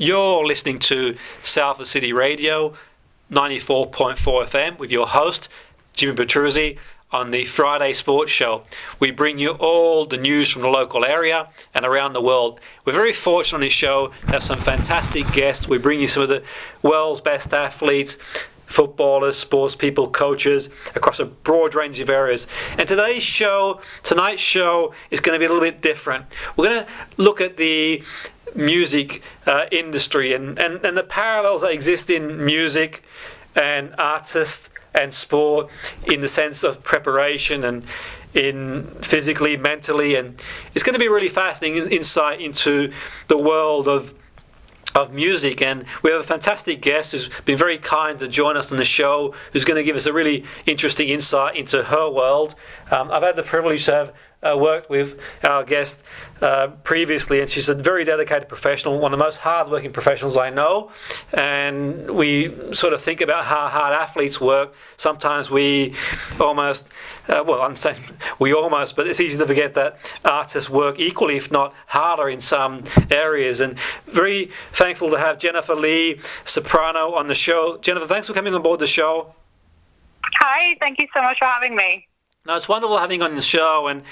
You're listening to Salford City Radio, 94.4 FM, with your host, Jimmy Petruzzi, on the Friday Sports Show. We bring you all the news from the local area and around the world. We're very fortunate on this show to have some fantastic guests. We bring you some of the world's best athletes, footballers, sports people, coaches, across a broad range of areas. And tonight's show is going to be a little bit different. We're going to look at the music industry and the parallels that exist in music and artists and sport in the sense of preparation and in physically, mentally, and it's going to be a really fascinating insight into the world of music. And we have a fantastic guest who's been very kind to join us on the show, who's going to give us a really interesting insight into her world. I've had the privilege to have worked with our guest previously, and she's a very dedicated professional, one of the most hard-working professionals I know. And we sort of think about how hard athletes work. Sometimes we almost, I'm saying we almost, but it's easy to forget that artists work equally, if not harder, in some areas. And very thankful to have Jennifer Lee, soprano, on the show. Jennifer, thanks for coming on board the show. Hi, thank you so much for having me. No, it's wonderful having you on the show, and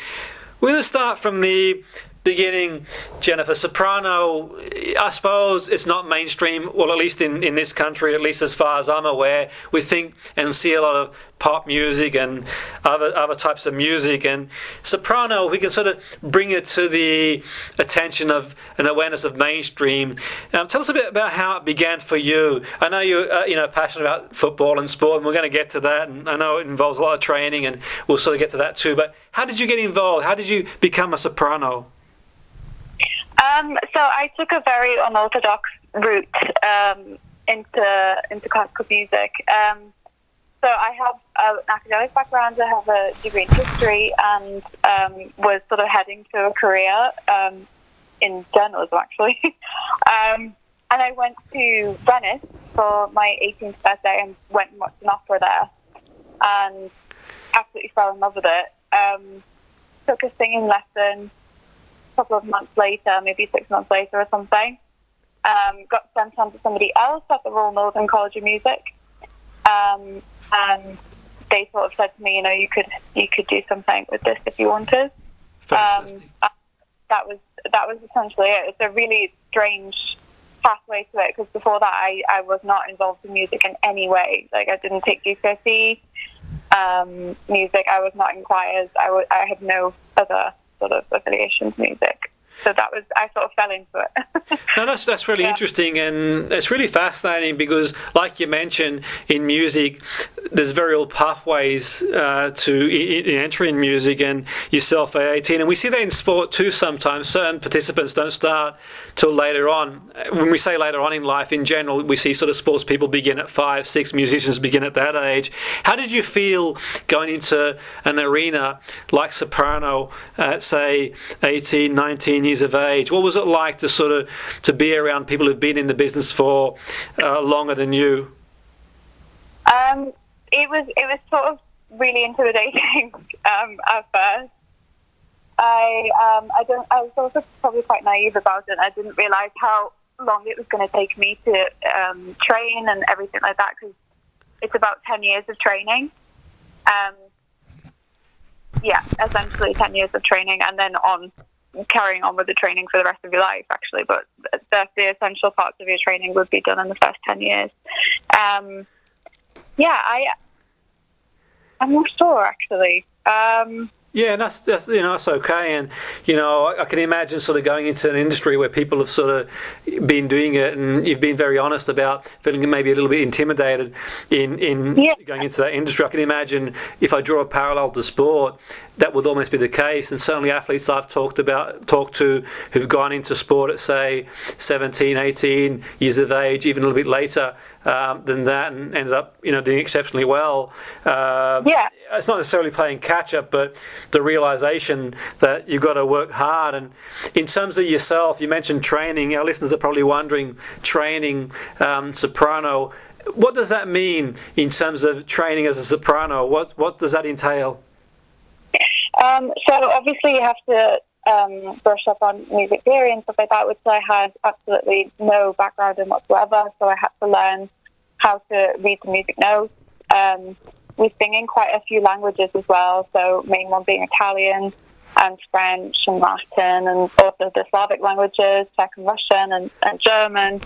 we're going to start from the beginning. Jennifer, soprano, I suppose it's not mainstream, well, at least in this country, at least as far as I'm aware. We think and see a lot of pop music and other types of music, and soprano, we can sort of bring it to the attention of an awareness of mainstream. Tell us a bit about how it began for you. I know you're passionate about football and sport, and we're going to get to that, and I know it involves a lot of training, and we'll sort of get to that too, but how did you get involved? How did you become a soprano? So I took a very unorthodox route into classical music. So I have an academic background. I have a degree in history, and was sort of heading to a career in journalism, actually. And I went to Venice for my 18th birthday and went and watched an opera there, and absolutely fell in love with it. Took a singing lesson a couple of months later, maybe 6 months later or something. Got sent on to somebody else at the Royal Northern College of Music. And they sort of said to me, you could do something with this if you wanted. That was essentially it. It's a really strange pathway to it, because before that I was not involved in music in any way. Like, I didn't take GCSE music. I was not in choirs. I had no other sort of affiliation to music. So I sort of fell into it. No, that's really interesting, and it's really fascinating because, like you mentioned, in music, there's very old pathways to entering music, and yourself at 18, and we see that in sport too sometimes. Certain participants don't start till later on. When we say later on in life, in general, we see sort of sports people begin at 5, 6, musicians begin at that age. How did you feel going into an arena like soprano at, say, 18, 19 years of age? What was it like to be around people who've been in the business for longer than you? It was sort of really intimidating at first. I was also probably quite naive about it. I didn't realise how long it was going to take me to train and everything like that, because it's about 10 years of training. Essentially 10 years of training, and then carrying on with the training for the rest of your life, actually. But the essential parts of your training would be done in the first 10 years. I'm not sure, actually. Yeah, and that's that's okay, and I can imagine sort of going into an industry where people have sort of been doing it, and you've been very honest about feeling maybe a little bit intimidated in going into that industry. I can imagine, if I draw a parallel to sport, that would almost be the case, and certainly athletes I've talked to who've gone into sport at, say, 17, 18 years of age, even a little bit later than that, and ended up doing exceptionally well. It's not necessarily playing catch up, but the realization that you've got to work hard. And in terms of yourself, you mentioned training. Our listeners are probably wondering, training soprano, what does that mean in terms of training as a soprano? What does that entail? So obviously you have to brush up on music theory and stuff like that, which I had absolutely no background in whatsoever. So I had to learn how to read the music notes. We sing in quite a few languages as well. So main one being Italian and French and Latin, and also the Slavic languages, Czech and Russian and German.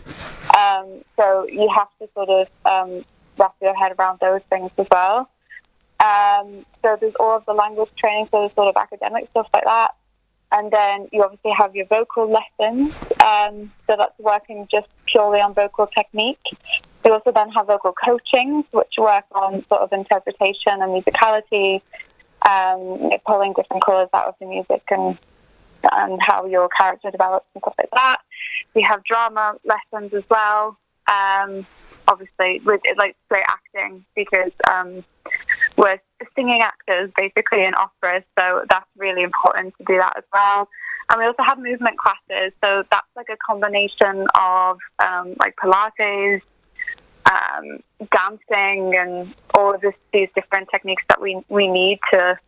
So you have to sort of wrap your head around those things as well. So there's all of the language training, so there's sort of academic stuff like that. And then you obviously have your vocal lessons. So that's working just purely on vocal technique. We also then have vocal coachings, which work on sort of interpretation and musicality, pulling different colours out of the music and how your character develops and stuff like that. We have drama lessons as well. Obviously, with like straight acting, because we're singing actors basically in operas, so that's really important to do that as well. And we also have movement classes, so that's like a combination of like Pilates, dancing, and all of these different techniques that we need to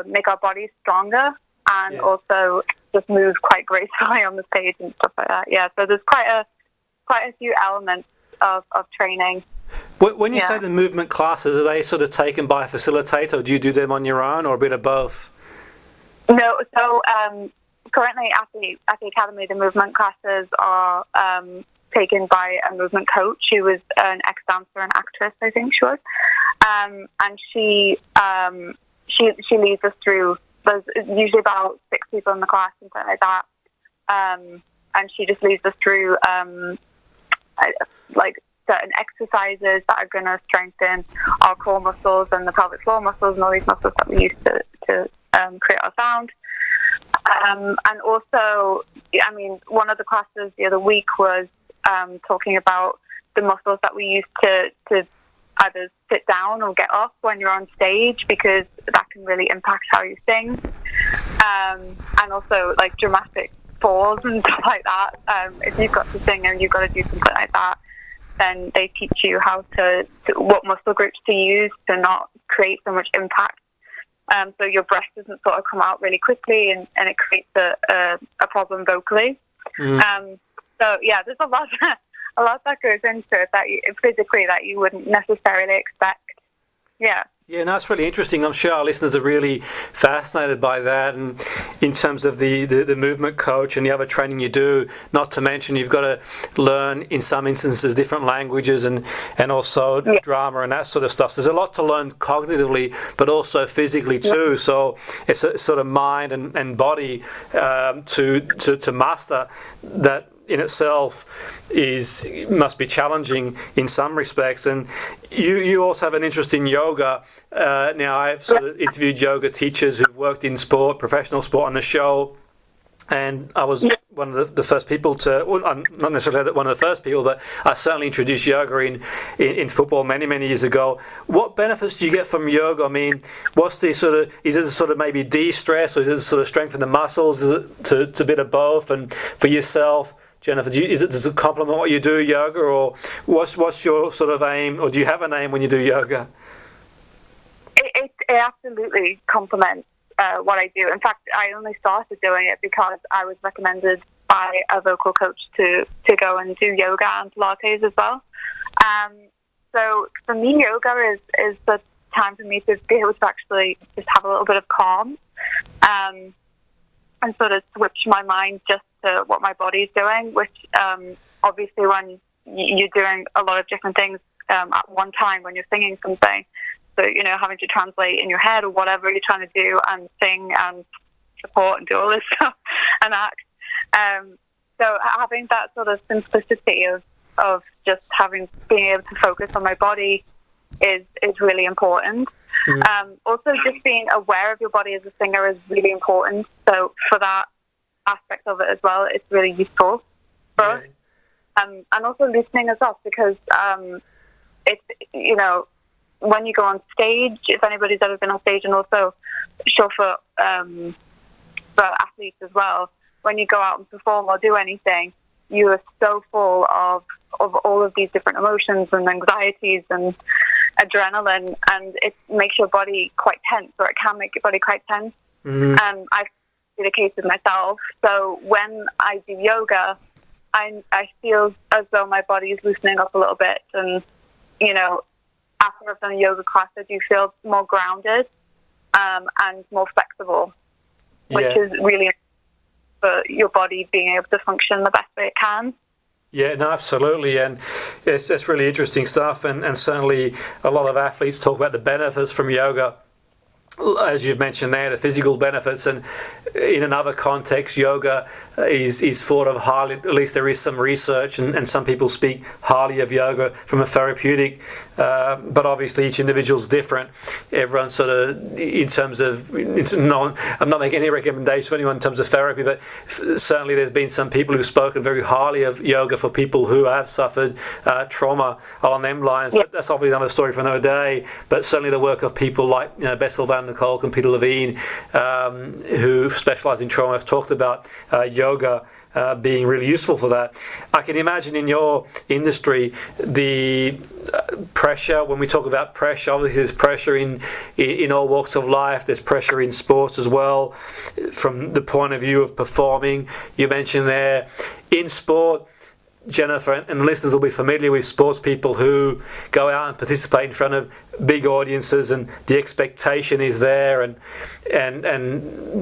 make our bodies stronger and also just move quite gracefully on the stage and stuff like that. Yeah, so there's quite a few elements of training. When you say the movement classes, are they sort of taken by a facilitator, or do you do them on your own, or a bit of both? No, so currently at the academy, the movement classes are taken by a movement coach who was an ex-dancer and actress, I think she was, and she leads us through. There's usually about 6 people in the class and something like that, and she just leads us through like certain exercises that are going to strengthen our core muscles and the pelvic floor muscles and all these muscles that we use to create our sound. And also, I mean, one of the classes the other week was talking about the muscles that we use to either sit down or get up when you're on stage, because that can really impact how you sing. And also like dramatic falls and stuff like that. If you've got to sing and you've got to do something like that, then they teach you how to what muscle groups to use to not create so much impact. So your breath doesn't sort of come out really quickly, and it creates a problem vocally. So yeah, there's a lot that goes into it physically that you wouldn't necessarily expect. Yeah. Yeah, no, it's really interesting. I'm sure our listeners are really fascinated by that. And in terms of the movement coach and the other training you do, not to mention you've got to learn, in some instances, different languages and also drama and that sort of stuff. So there's a lot to learn cognitively, but also physically too. So it's a sort of mind and body to master that in itself must be challenging in some respects. And you also have an interest in yoga. Now, I've sort of interviewed yoga teachers who've worked in sport, professional sport, on the show, and I was one of the first people not necessarily one of the first people, but I certainly introduced yoga in football many years ago. What benefits do you get from yoga? I mean, what's the sort of, is it sort of maybe de-stress, or is it sort of strengthen the muscles? Is it a bit of both? And for yourself, Jennifer, does it complement what you do, yoga, or what's your sort of aim, or do you have an aim when you do yoga? It absolutely complements what I do. In fact, I only started doing it because I was recommended by a vocal coach to go and do yoga and Pilates as well. So for me, yoga is the time for me to be able to actually just have a little bit of calm and sort of switch my mind just to what my body's doing, which obviously when you're doing a lot of different things at one time when you're singing something, so, you know, having to translate in your head or whatever you're trying to do and sing and support and do all this stuff and act. So having that sort of simplicity of just being able to focus on my body is really important. Also, just being aware of your body as a singer is really important. So for that aspect of it as well, it's really useful for us. And also listening as well, because it's, you know, when you go on stage, if anybody's ever been on stage, and also sure for athletes as well, when you go out and perform or do anything, you are so full of all of these different emotions and anxieties and adrenaline, and it makes your body quite tense, or it can make your body quite tense. And I obviously the case with myself. So when I do yoga, I feel as though my body is loosening up a little bit, and after I've done a yoga class, I do feel more grounded and more flexible, which is really important for your body being able to function the best way it can. Yeah, no, absolutely, and it's really interesting stuff, and certainly a lot of athletes talk about the benefits from yoga, as you've mentioned there, the physical benefits, and in another context, yoga is thought of highly, at least there is some research, and some people speak highly of yoga from a therapeutic, but obviously each individual is different. Everyone's sort of, in terms of, I'm not making any recommendation for anyone in terms of therapy, but certainly there's been some people who've spoken very highly of yoga for people who have suffered trauma along them lines, but that's obviously another story for another day. But certainly the work of people like Bessel van der Kolk and Peter Levine, who specialise in trauma, have talked about yoga being really useful for that. I can imagine in your industry the pressure, when we talk about pressure, obviously there's pressure in all walks of life, there's pressure in sports as well, from the point of view of performing. You mentioned there, in sport, Jennifer, and listeners will be familiar with sports people who go out and participate in front of big audiences, and the expectation is there, and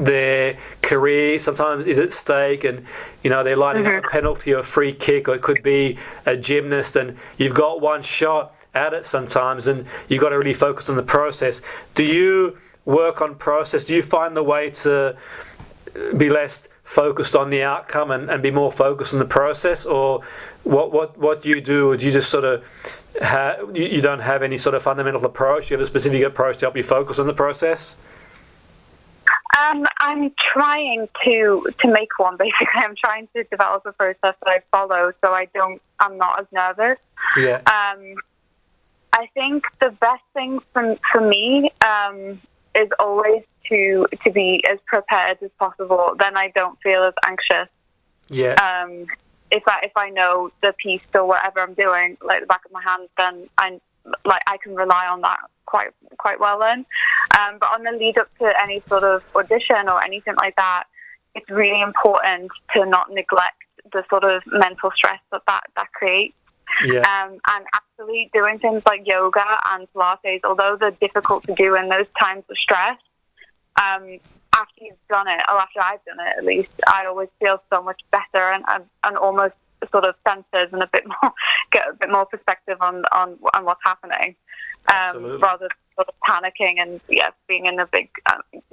their career sometimes is at stake, and they're lining up a penalty or a free kick, or it could be a gymnast, and you've got one shot at it sometimes, and you've got to really focus on the process. Do you work on process? Do you find the way to be less focused on the outcome and be more focused on the process, or what do you do? Or do you just sort of you don't have any sort of fundamental approach? You have a specific approach to help you focus on the process? I'm trying to make one. Basically, I'm trying to develop a process that I follow, so I'm not as nervous. Yeah. I think the best thing for me is always to be as prepared as possible. Then I don't feel as anxious. Yeah. If I know the piece or whatever I'm doing, like the back of my hand, then I can rely on that quite well then. But on the lead up to any sort of audition or anything like that, it's really important to not neglect the sort of mental stress that creates. Yeah. And actually doing things like yoga and Pilates, although they're difficult to do in those times of stress, after you've done it, or after I've done it at least, I always feel so much better and almost sort of centered and get a bit more perspective on what's happening, rather than sort of panicking and being in a big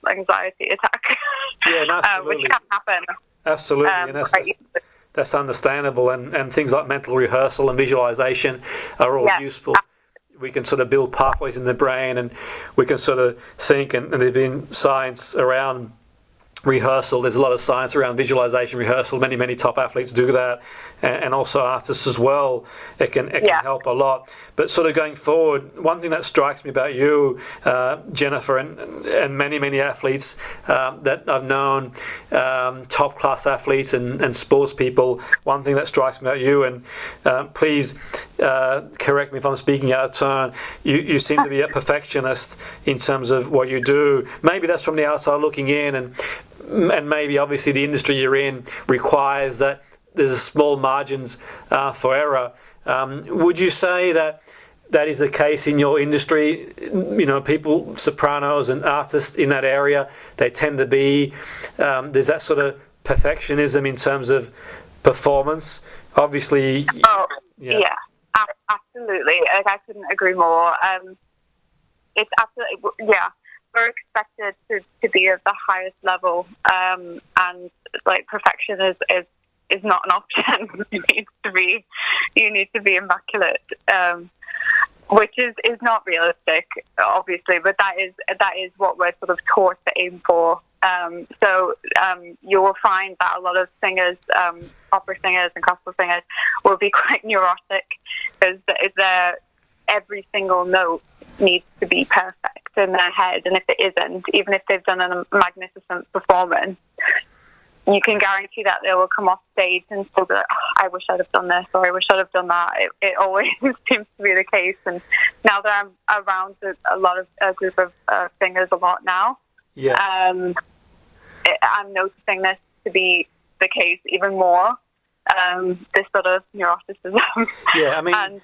anxiety attack. Yeah, absolutely. Which can happen. Absolutely, and that's understandable, and things like mental rehearsal and visualization are all useful. We can sort of build pathways in the brain, and we can sort of think, and there's been science around rehearsal. There's a lot of science around visualization rehearsal. Many top athletes do that, and also artists as well. It can help a lot. But sort of going forward, one thing that strikes me about you, Jennifer, and many athletes that I've known, top class athletes and sports people, one thing that strikes me about you, and please correct me if I'm speaking out of turn, you seem to be a perfectionist in terms of what you do. Maybe that's from the outside looking in, and maybe obviously the industry you're in requires that there's a small margins for error. Would you say that is the case in your industry? People, sopranos and artists in that area, they tend to be, there's that sort of perfectionism in terms of performance. Obviously. Yeah, absolutely. I couldn't agree more. It's absolutely, we're expected to be at the highest level, and like perfection is not an option. You need to be immaculate, which is not realistic, obviously, but that is what we're sort of taught to aim for. So you will find that a lot of singers, opera singers and classical singers, will be quite neurotic, because every single note needs to be perfect in their head, and if it isn't, even if they've done a magnificent performance, you can guarantee that they will come off stage and still be like, I wish I'd have done this, or I wish I'd have done that. It always seems to be the case. And now that I'm around a group of singers a lot now, I'm noticing this to be the case even more. This sort of neuroticism. Yeah, I mean. And,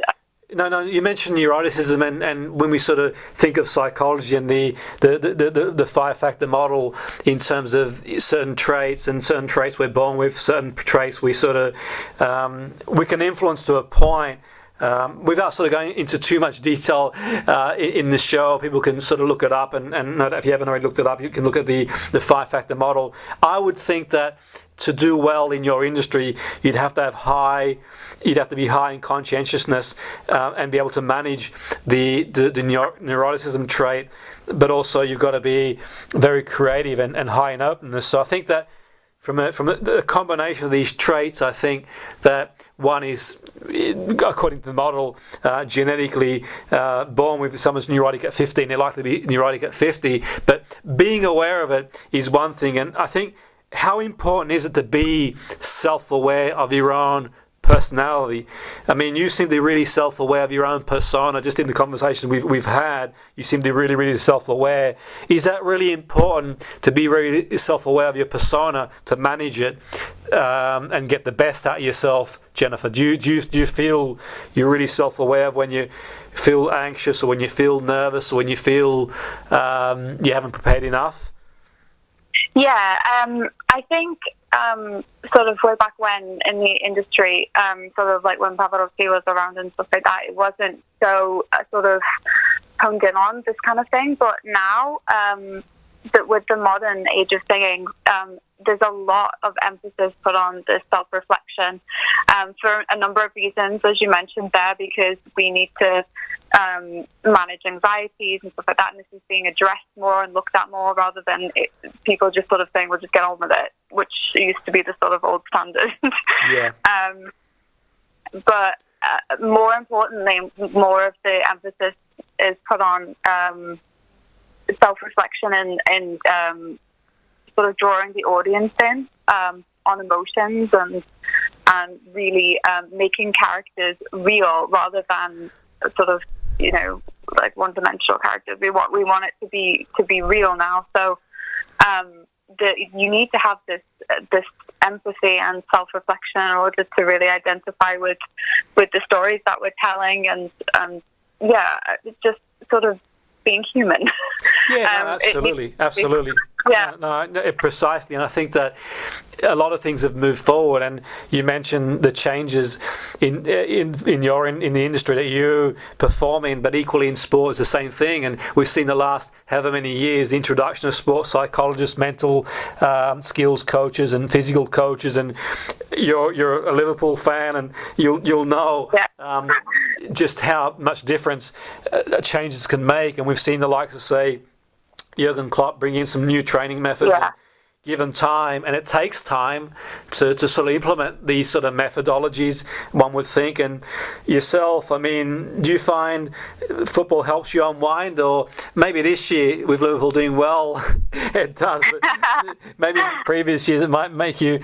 No, you mentioned neuroticism, and when we sort of think of psychology and the 5-factor model in terms of certain traits we're born with, certain traits we sort of we can influence to a point. Without sort of going into too much detail in the show, people can sort of look it up, and if you haven't already looked it up, you can look at the 5-factor model. I would think that to do well in your industry, you'd have to be high in conscientiousness and be able to manage the neuroticism trait, but also you've got to be very creative and high in openness. So I think that from a combination of these traits, I think that one is, according to the model, genetically born with someone's neurotic at 15, they're likely to be neurotic at 50. But being aware of it is one thing, and I think how important is it to be self-aware of your own personality? I mean, you seem to be really self-aware of your own persona. Just in the conversations we've had, you seem to be really, really self-aware. Is that really important, to be really self-aware of your persona, to manage it and get the best out of yourself, Jennifer? Do you feel you're really self-aware of when you feel anxious, or when you feel nervous, or when you feel you haven't prepared enough? Yeah, I think sort of way back when in the industry, sort of like when Pavarotti was around and stuff like that, it wasn't so sort of honed in on this kind of thing. But now, that with the modern age of singing, there's a lot of emphasis put on the self-reflection for a number of reasons, as you mentioned there, because we need to manage anxieties and stuff like that, and this is being addressed more and looked at more, rather than people just sort of saying, we'll just get on with it, which used to be the sort of old standard. Yeah. But more importantly, more of the emphasis is put on self-reflection and sort of drawing the audience in on emotions and really making characters real, rather than sort of, like one-dimensional characters. We want it to be real now. So you need to have this empathy and self-reflection in order to really identify with the stories that we're telling, and just sort of being human. Yeah, absolutely. Yeah. No, precisely, and I think that a lot of things have moved forward. And you mentioned the changes in the industry that you perform in, but equally in sport, it's the same thing. And we've seen the last however many years the introduction of sports psychologists, mental skills coaches, and physical coaches. And you're a Liverpool fan, and you'll know just how much difference changes can make. And we've seen the likes of, say, Jurgen Klopp bring in some new training methods, given time, and it takes time to sort of implement these sort of methodologies, one would think. And yourself, I mean, do you find football helps you unwind? Or maybe this year with Liverpool doing well, it does, but maybe in previous years it might make you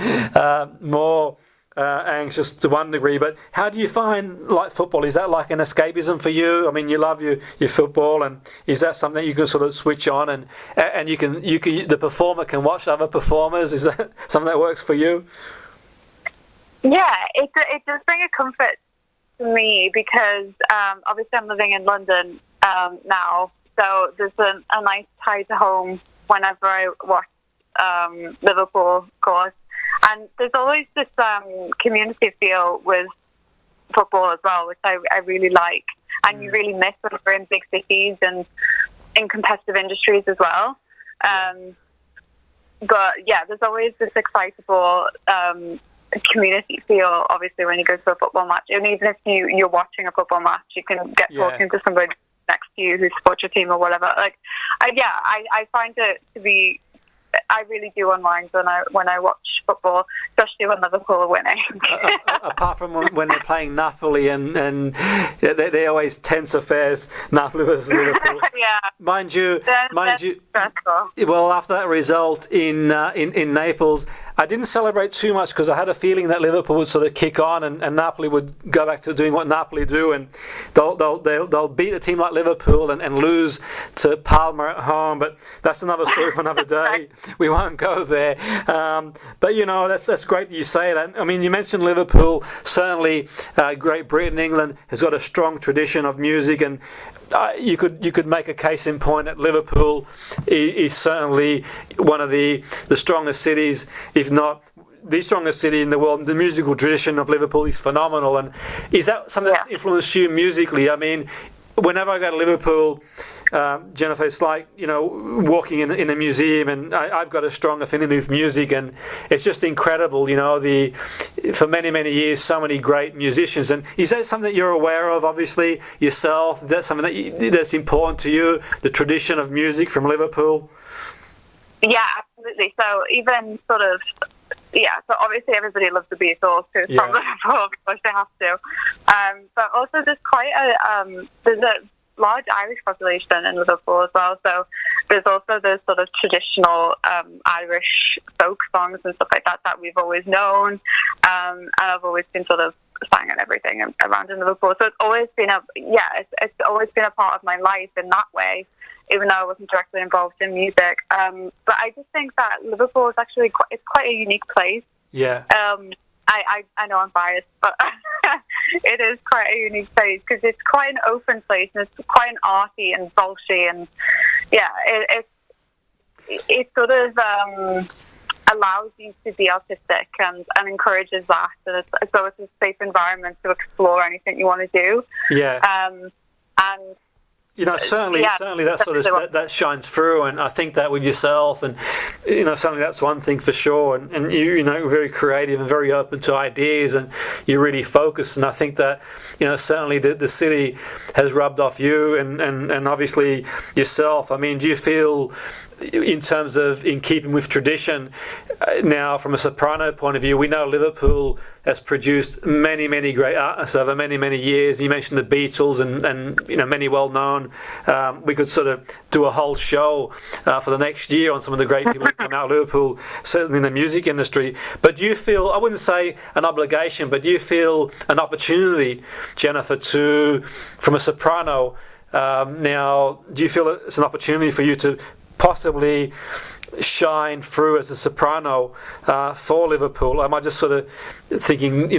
more anxious to one degree. But how do you find football? Is that like an escapism for you? I mean, you love your football, and is that something you can sort of switch on and you can the performer can watch other performers? Is that something that works for you? Yeah, it does bring a comfort to me, because obviously I'm living in London now, so there's a nice tie to home whenever I watch Liverpool, of course. And there's always this community feel with football as well, which I really like. And you really miss when we're in big cities and in competitive industries as well. But yeah, there's always this excitable community feel, obviously, when you go to a football match. And even if you're watching a football match, you can get talking to somebody next to you who supports your team or whatever. I find it to be... I really do unwind when I watch football, especially when Liverpool are winning. Apart from when they're playing Napoli, and they're always tense affairs, Napoli versus Liverpool. Yeah. Mind you. Stressful. Well, after that result in Naples, I didn't celebrate too much because I had a feeling that Liverpool would sort of kick on and Napoli would go back to doing what Napoli do, and they'll beat a team like Liverpool and lose to Palma at home. But that's another story for another day. We won't go there. But that's great that you say that. I mean, you mentioned Liverpool. Certainly, Great Britain, England has got a strong tradition of music, and you could make a case in point that Liverpool is certainly one of the strongest cities, if not the strongest city in the world. The musical tradition of Liverpool is phenomenal. And is that something that's influenced you musically? I mean, whenever I go to Liverpool, Jennifer, it's like walking in a museum, and I've got a strong affinity with music, and it's just incredible. For many years, so many great musicians. And is that something that you're aware of? Obviously, yourself. Is that something that's important to you? The tradition of music from Liverpool. Yeah, absolutely. So even sort of. Yeah, so obviously everybody loves the Beatles, who's from Liverpool, of course they have to. But also there's there's a large Irish population in Liverpool as well, so there's also those sort of traditional Irish folk songs and stuff like that we've always known, and I've always been sort of sang and everything around in Liverpool. So it's always been it's always been a part of my life in that way, even though I wasn't directly involved in music. But I just think that Liverpool is actually quite a unique place. Yeah. I know I'm biased, but it is quite a unique place because it's quite an open place, and it's quite an arty and bolshy, and it sort of allows you to be artistic and encourages that, and it's a safe environment to explore anything you want to do. Yeah. And certainly that sort of that shines through, and I think that with yourself, and certainly that's one thing for sure. And you're very creative and very open to ideas, and you're really focused. And I think that certainly the city has rubbed off you, and obviously yourself. I mean, do you feel, in terms of in keeping with tradition, now from a soprano point of view, we know Liverpool has produced many great artists over many years. You mentioned the Beatles and many well known. We could sort of do a whole show for the next year on some of the great people who come out of Liverpool, certainly in the music industry. But do you feel, I wouldn't say an obligation, but do you feel an opportunity, Jennifer, from a soprano, now, do you feel it's an opportunity for you to possibly shine through as a soprano for Liverpool? Am I just sort of thinking,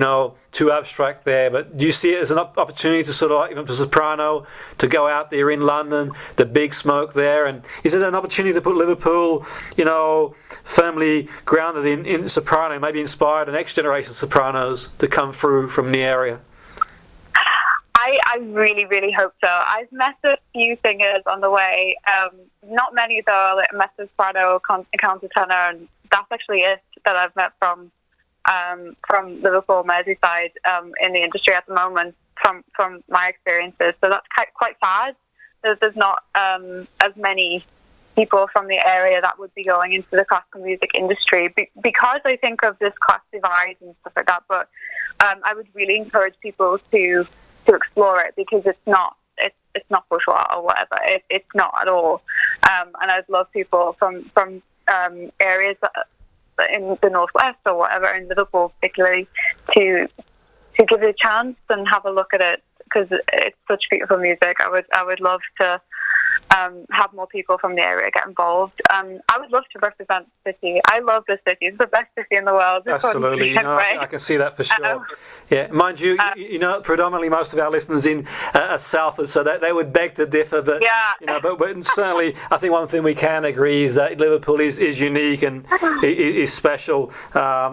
too abstract there? But do you see it as an opportunity to sort of, even for soprano, to go out there in London, the big smoke there? And is it an opportunity to put Liverpool, firmly grounded in soprano, maybe inspire the next generation of sopranos to come through from the area? I really hope so. I've met a few singers on the way. Not many though. I met a soprano, countertenor, and that's actually it that I've met from Liverpool, Merseyside, in the industry at the moment. From my experiences, so that's quite sad. There's not as many people from the area that would be going into the classical music industry because I think of this class divide and stuff like that. But I would really encourage people to explore it, because it's not bourgeois or whatever. It's not at all. And I'd love people from areas in the northwest or whatever, in Liverpool particularly, to give it a chance and have a look at it, because it's such beautiful music. I would love to have more people from the area get involved. I would love to represent the city. I love the city. It's the best city in the world. Absolutely. I can see that for sure. Yeah, mind you, predominantly most of our listeners in Salford, so they would beg to differ. But but certainly, I think one thing we can agree is that Liverpool is unique and is special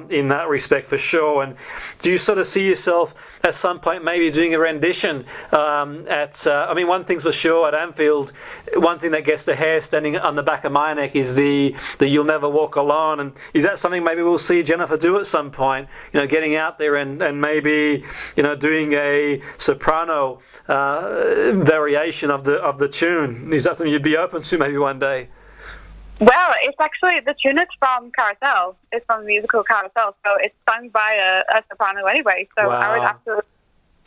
in that respect for sure. And do you sort of see yourself at some point maybe doing a rendition at? One thing's for sure, at Anfield, one thing that gets the hair standing on the back of my neck is the "You'll Never Walk Alone." And is that something maybe we'll see Jennifer do at some point? Getting out there and maybe doing a soprano variation of the tune. Is that something you'd be open to maybe one day? Well, it's actually, the tune is from Carousel. It's from the musical Carousel, so it's sung by a soprano anyway. So wow. I would absolutely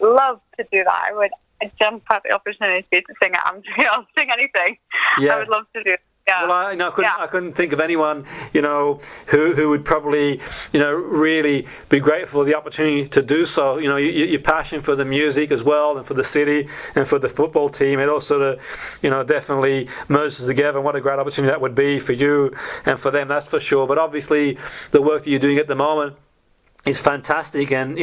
love to do that. I would jump at the opportunity to sing it. I'll sing anything. Yeah. I would love to do it. Yeah. Well, I couldn't think of anyone, who would probably, really be grateful for the opportunity to do so. Your passion for the music as well, and for the city, and for the football team, it all sort of, definitely merges together. And what a great opportunity that would be for you and for them, that's for sure. But obviously, the work that you're doing at the moment is fantastic, and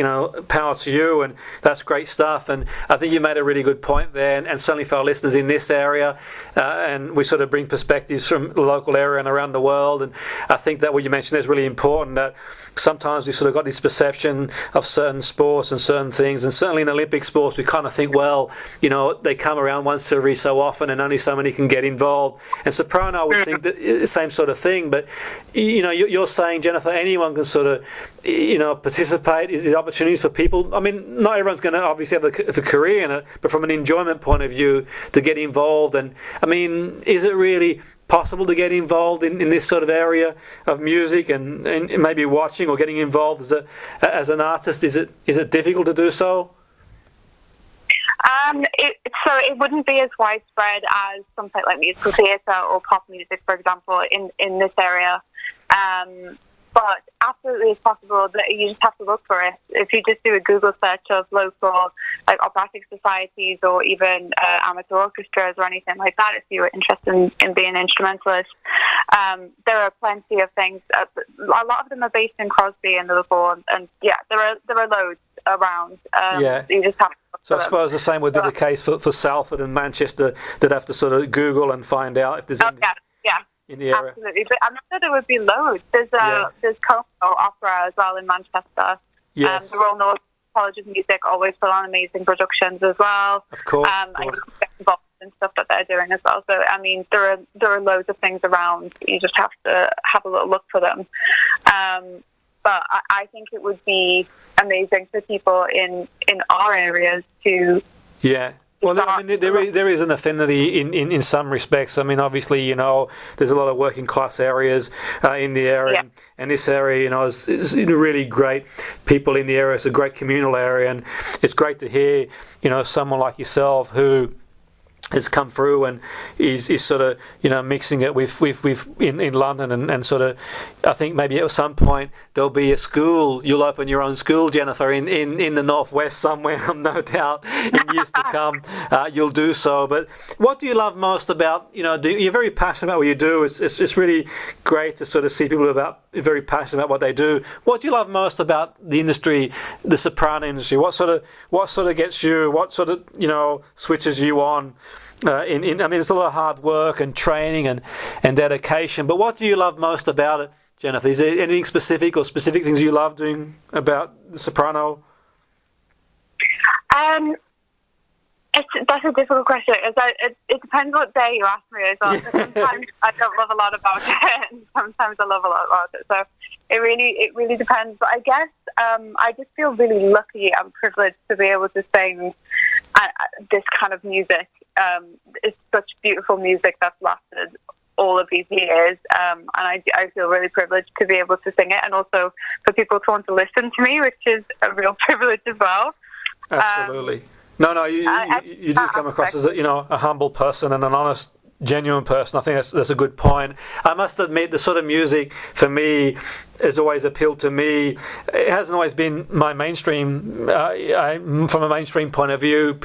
power to you, and that's great stuff. And I think you made a really good point there, and certainly for our listeners in this area, and we sort of bring perspectives from the local area and around the world. And I think that what you mentioned is really important, that sometimes we sort of got this perception of certain sports and certain things, and certainly in Olympic sports we kind of think, well, they come around once every so often and only so many can get involved. And Soprano, I would think that the same sort of thing. But you're saying, Jennifer, anyone can sort of participate. Is there opportunities for people? I mean, not everyone's going to obviously have a career in it, but from an enjoyment point of view, to get involved. And I mean, is it really possible to get involved in this sort of area of music, and maybe watching or getting involved as an artist? Is it difficult to do so? So it wouldn't be as widespread as something like musical theatre or pop music, for example, in this area. But absolutely it's possible. That you just have to look for it. If you just do a Google search of local operatic societies, or even amateur orchestras or anything like that, if you were interested in being an instrumentalist, there are plenty of things. A lot of them are based in Crosby and Liverpool, and yeah, there are loads around. You just have to look So for I suppose the same would be the case for Salford and Manchester. They'd have to sort of Google and find out if there's in the area. Absolutely, but I'm sure there would be loads. There's Soprano Opera as well in Manchester. Yes. The Royal North College of Music always put on amazing productions as well. Of course. And you can get involved in stuff that they're doing as well. So I mean, there are loads of things around. You just have to have a little look for them. But I think it would be amazing for people in our areas to. Yeah. Well, I mean, there is an affinity in some respects. I mean, obviously, there's a lot of working class areas in the area, and this area, is really great people in the area. It's a great communal area, and it's great to hear, someone like yourself who has come through and is sort of mixing it with in London, and sort of, I think maybe at some point there'll be a school. You'll open your own school, Jennifer, in the northwest somewhere. No doubt in years to come you'll do so. But what do you love most about you're very passionate about what you do. It's really great to sort of see people very passionate about what they do. What do you love most about the industry, the soprano industry? What sort of gets you? What sort of switches you on? I mean, it's a lot of hard work and training and dedication. But what do you love most about it, Jennifer? Is there anything specific or specific things you love doing about the soprano? That's a difficult question. It depends what day you ask me as well. Sometimes I don't love a lot about it, and sometimes I love a lot about it. So it really depends. But I guess I just feel really lucky and privileged to be able to sing this kind of music. It's such beautiful music that's lasted all of these years, and I feel really privileged to be able to sing it, and also for people to want to listen to me, which is a real privilege as well. Absolutely. No, you do come across as a humble person and an honest, genuine person. I think that's a good point. I must admit, the sort of music for me has always appealed to me. It hasn't always been my mainstream. From a mainstream point of view,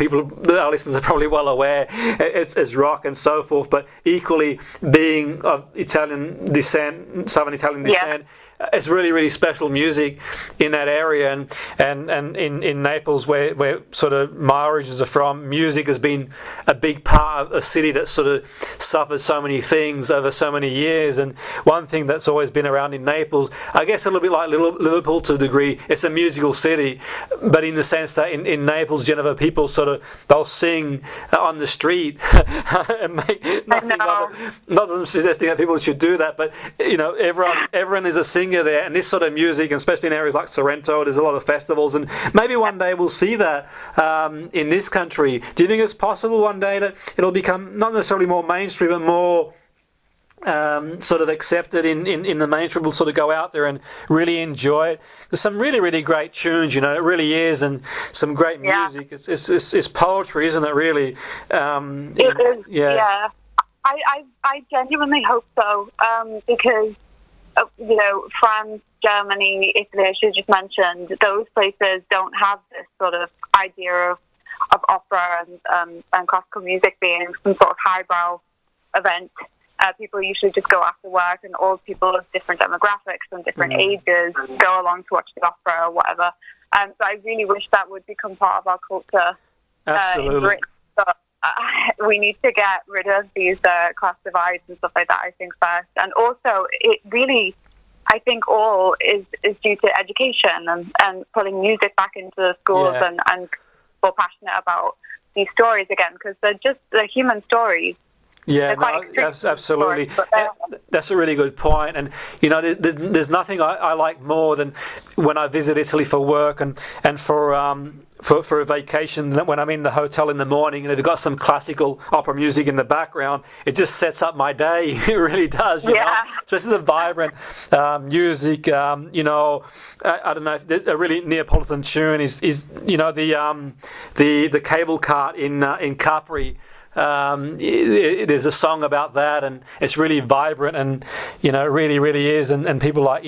our listeners are probably well aware it's rock and so forth. But equally, being of Italian descent, Southern Italian descent. It's really, really special music in that area, and in Naples, where sort of my origins are from, music has been a big part of a city that sort of suffered so many things over so many years. And one thing that's always been around in Naples, I guess a little bit like Liverpool to a degree, it's a musical city, but in the sense that in Naples, Jennifer, people they'll sing on the street and make nothing of it. Not suggesting that people should do that, but everyone is a singer there, and this sort of music, especially in areas like Sorrento, there's a lot of festivals, and maybe one day we'll see that in this country. Do you think it's possible one day that it'll become not necessarily more mainstream, but more sort of accepted in the mainstream? We'll sort of go out there and really enjoy it. There's some really, really great tunes, it really is, and some great music. It's poetry, isn't it? Really, it is. Yeah. I genuinely hope so, because France, Germany, Italy, as you just mentioned, those places don't have this sort of idea of opera and classical music being some sort of highbrow event. People usually just go after work, and all people of different demographics and different ages go along to watch the opera or whatever. So I really wish that would become part of our culture. Absolutely. In Britain. But we need to get rid of these class divides and stuff like that, I think, first. And also, it really, I think, all is due to education and putting music back into schools and more passionate about these stories again, because they're human stories. Yeah, no, absolutely. That's a really good point. And there's nothing I like more than when I visit Italy for work and for a vacation. When I'm in the hotel in the morning and they've got some classical opera music in the background, it just sets up my day. It really does. You know? Especially the vibrant music. I don't know. A really Neapolitan tune is the cable cart in Capri. There's a song about that, and it's really vibrant, and it really is, and people like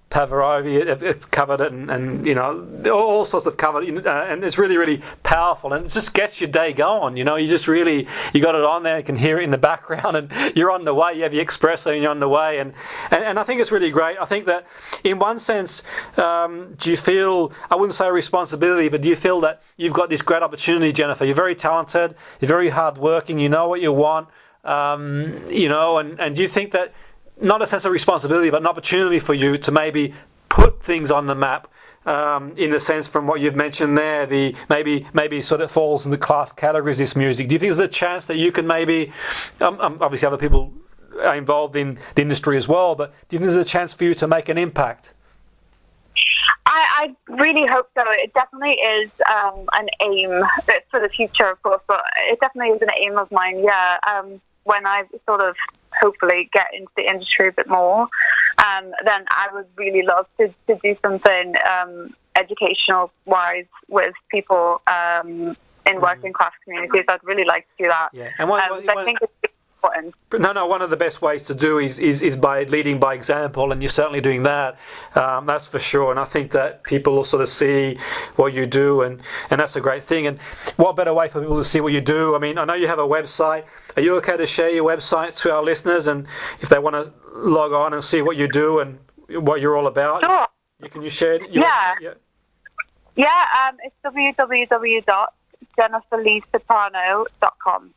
Pavarotti have covered it, and all sorts of covered, and it's really powerful, and it just gets your day going. You just you got it on there, you can hear it in the background, and you're on the way. You have your espresso, and you're on the way, and I think it's really great. I think that in one sense, do you feel, I wouldn't say a responsibility, but do you feel that you've got this great opportunity, Jennifer? You're very talented, you're very hardworking, you know what you want, and do you think that, not a sense of responsibility, but an opportunity for you to maybe put things on the map, in the sense from what you've mentioned there, the maybe sort of falls in the class categories, this music. Do you think there's a chance that you can maybe, obviously other people are involved in the industry as well, but do you think there's a chance for you to make an impact? I really hope so. It definitely is an aim for the future, of course, but it definitely is an aim of mine, when I sort of hopefully get into the industry a bit more, then I would really love to do something educational-wise with people in working class communities. I'd really like to do that. Yeah, and I think it's important. No, one of the best ways to do is by leading by example, and you're certainly doing that. That's for sure. And I think that people will sort of see what you do, and that's a great thing. And what better way for people to see what you do? I mean, I know you have a website. Are you okay to share your website to our listeners, and if they want to log on and see what you do and what you're all about? Sure. Can you share it? It's www.jenniferleesoprano.com.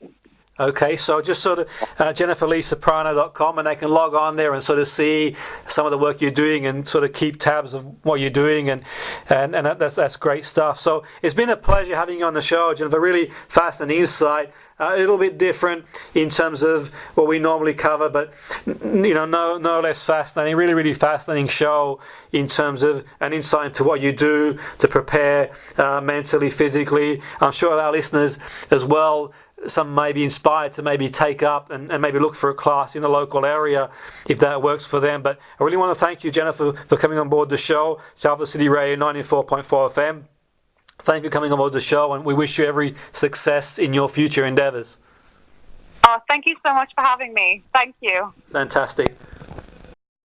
Okay, so just sort of JenniferLeeSoprano.com, and they can log on there and sort of see some of the work you're doing and sort of keep tabs of what you're doing, and that's great stuff. So it's been a pleasure having you on the show, Jennifer. Really fascinating insight. A little bit different in terms of what we normally cover, but no less fascinating. Really fascinating show in terms of an insight into what you do to prepare mentally, physically. I'm sure our listeners as well, some may be inspired to maybe take up and maybe look for a class in the local area if that works for them. But I really want to thank you, Jennifer, for coming on board the show, Salford City Radio 94.4 FM. Thank you for coming on board the show, and we wish you every success in your future endeavours. Oh, thank you so much for having me. Thank you. Fantastic.